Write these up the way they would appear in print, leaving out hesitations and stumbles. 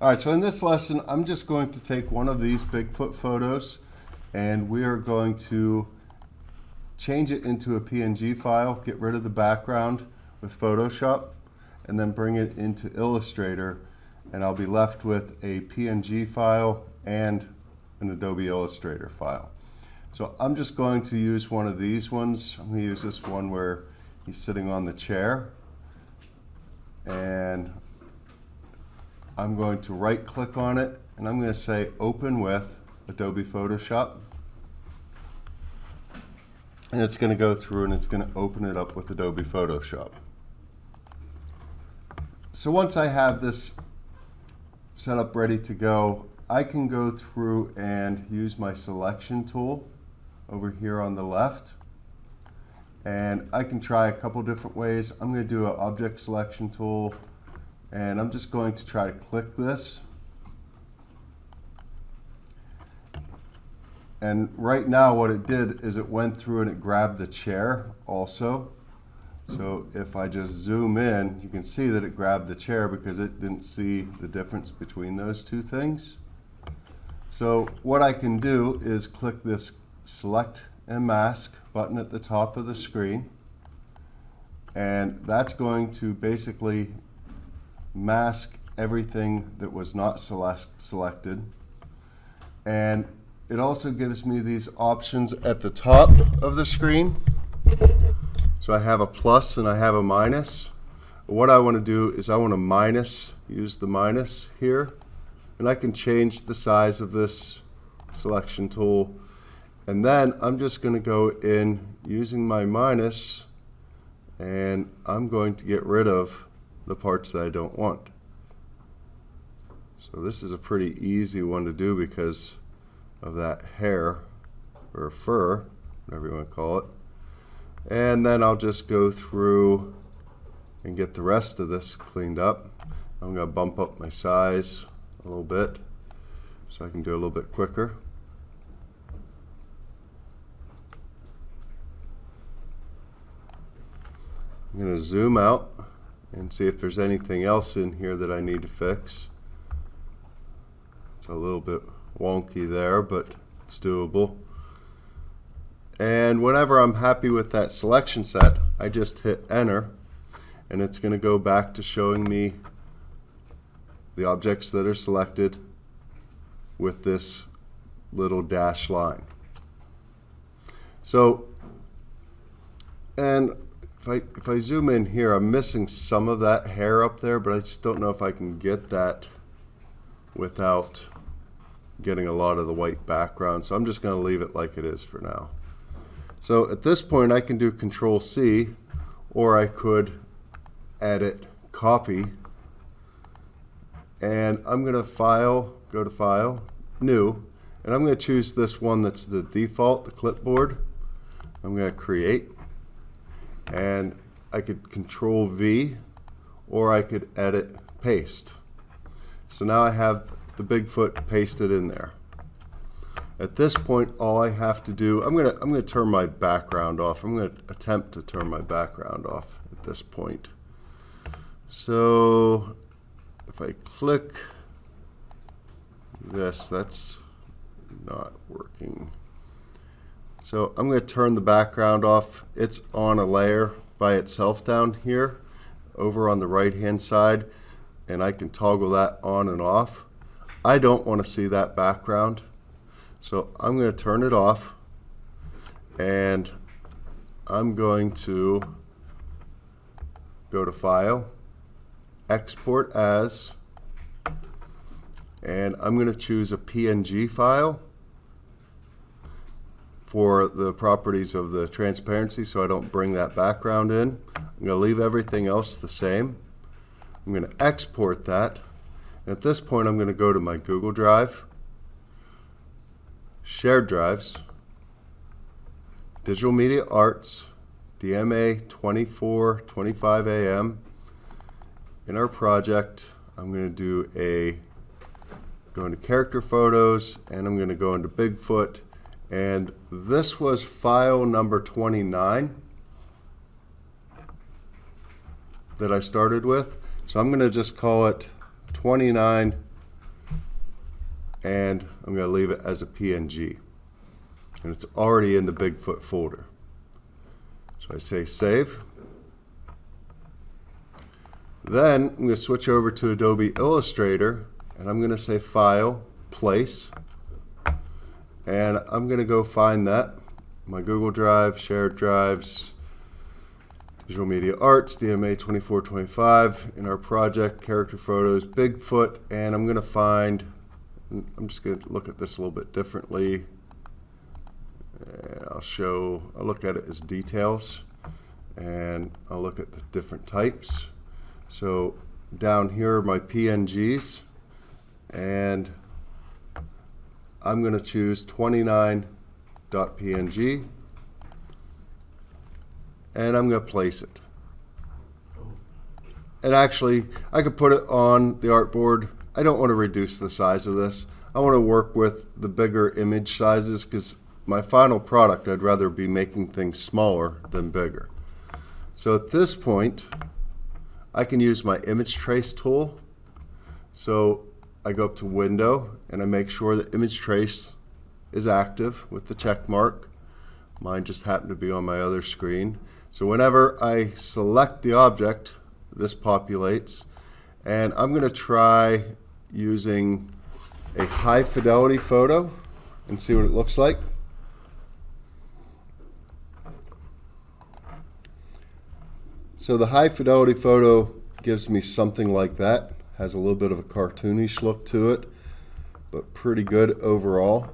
All right, so in this lesson, I'm just going to take one of these Bigfoot photos and we are going to change it into a PNG file, get rid of the background with Photoshop, and then bring it into Illustrator, and I'll be left with a PNG file and an Adobe Illustrator file. So I'm just going to use one of these ones. I'm going to use this one where he's sitting on the chair, and I'm going to right click on it and I'm going to say open with Adobe Photoshop, and it's going to go through and it's going to open it up with Adobe Photoshop. So once I have this set up ready to go, I can go through and use my selection tool over here on the left, and I can try a couple different ways. I'm going to do an object selection tool, and I'm just going to try to click this. And right now what it did is it went through and it grabbed the chair also. So if I just zoom in, you can see that it grabbed the chair because it didn't see the difference between those two things. So what I can do is click this select and mask button at the top of the screen, and that's going to basically mask everything that was not selected. And it also gives me these options at the top of the screen. So I have a plus and I have a minus. What I want to do is I want to use the minus here, and I can change the size of this selection tool. And then I'm just going to go in using my minus, and I'm going to get rid of the parts that I don't want. So this is a pretty easy one to do because of that hair or fur, whatever you want to call it. And then I'll just go through and get the rest of this cleaned up. I'm going to bump up my size a little bit so I can do a little bit quicker. I'm going to zoom out and see if there's anything else in here that I need to fix. It's a little bit wonky there, but it's doable. And whenever I'm happy with that selection set, I just hit enter, and it's going to go back to showing me the objects that are selected with this little dash line. So, and if I zoom in here, I'm missing some of that hair up there, but I just don't know if I can get that without getting a lot of the white background. So I'm just going to leave it like it is for now. So at this point I can do Control C, or I could edit, copy, and I'm going to go to File, New, and I'm going to choose this one that's the default, the clipboard. I'm going to create, and I could Control V, or I could edit, paste. So now I have the Bigfoot pasted in there. At this point, all I have to do, I'm going to turn my background off. I'm going to attempt to turn my background off at this point. So if I click this, that's not working. So I'm going to turn the background off. It's on a layer by itself down here over on the right hand side, and I can toggle that on and off. I don't want to see that background, so I'm going to turn it off, and I'm going to go to File, Export As, and I'm going to choose a PNG file for the properties of the transparency so I don't bring that background in. I'm going to leave everything else the same. I'm going to export that. And at this point I'm going to go to my Google Drive, Shared Drives, Digital Media Arts, DMA 2425AM. In our project, I'm going to go into Character Photos, and I'm going to go into Bigfoot. And this was file number 29 that I started with. So I'm going to just call it 29 and I'm going to leave it as a PNG. And it's already in the Bigfoot folder. So I say save. Then I'm going to switch over to Adobe Illustrator, and I'm going to say File, Place, and I'm going to go find that. My Google Drive, shared drives, Visual Media Arts, DMA 2425, in our project, character photos, Bigfoot, and I'm going to find, I'm just going to look at this a little bit differently. And I'll look at it as details, and I'll look at the different types. So down here are my PNGs, and I'm going to choose 29.png, and I'm going to place it. And actually, I could put it on the artboard. I don't want to reduce the size of this. I want to work with the bigger image sizes because my final product, I'd rather be making things smaller than bigger. So at this point, I can use my image trace tool. So I go up to Window and I make sure that image trace is active with the check mark. Mine just happened to be on my other screen. So whenever I select the object, this populates, and I'm going to try using a high fidelity photo and see what it looks like. So the high fidelity photo gives me something like that. Has a little bit of a cartoonish look to it, but pretty good overall.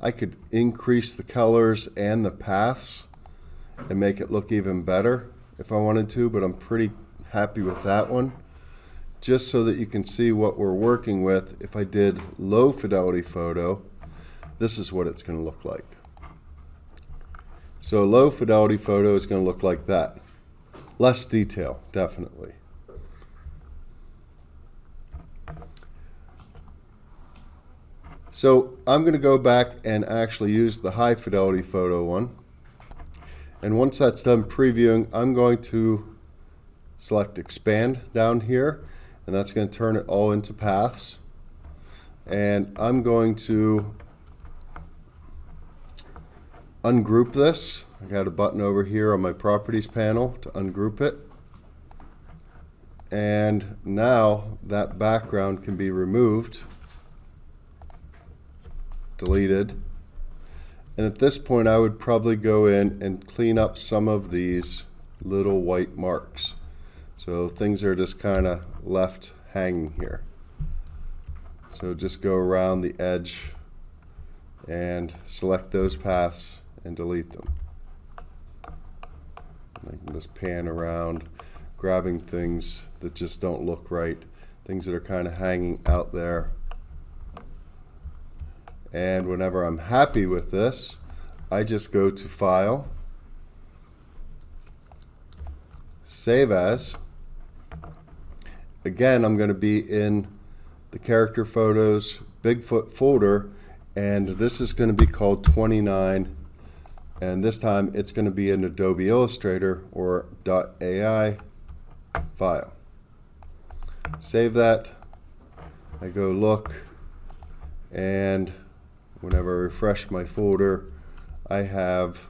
I could increase the colors and the paths and make it look even better if I wanted to, but I'm pretty happy with that one. Just so that you can see what we're working with, if I did low fidelity photo, this is what it's going to look like. So a low fidelity photo is going to look like that. Less detail, definitely. So I'm going to go back and actually use the high fidelity photo one. And once that's done previewing, I'm going to select expand down here, and that's going to turn it all into paths. And I'm going to ungroup this. I got a button over here on my properties panel to ungroup it. And now that background can be removed, deleted. And at this point I would probably go in and clean up some of these little white marks. So things are just kind of left hanging here. So just go around the edge and select those paths and delete them. I can just pan around, grabbing things that just don't look right, things that are kind of hanging out there. And whenever I'm happy with this, I just go to File, Save As. Again, I'm going to be in the Character Photos Bigfoot folder, and this is going to be called 29. And this time it's going to be an Adobe Illustrator or .ai file. Save that. I go look, and whenever I refresh my folder, I have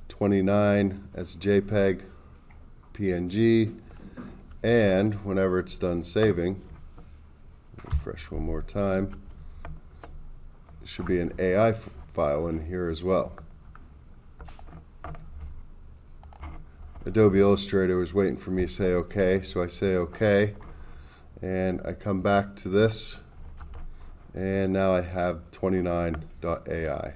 29 as JPEG, PNG, and whenever it's done saving, refresh one more time, it should be an AI file in here as well. Adobe Illustrator was waiting for me to say OK, so I say OK, and I come back to this, and now I have 29.ai.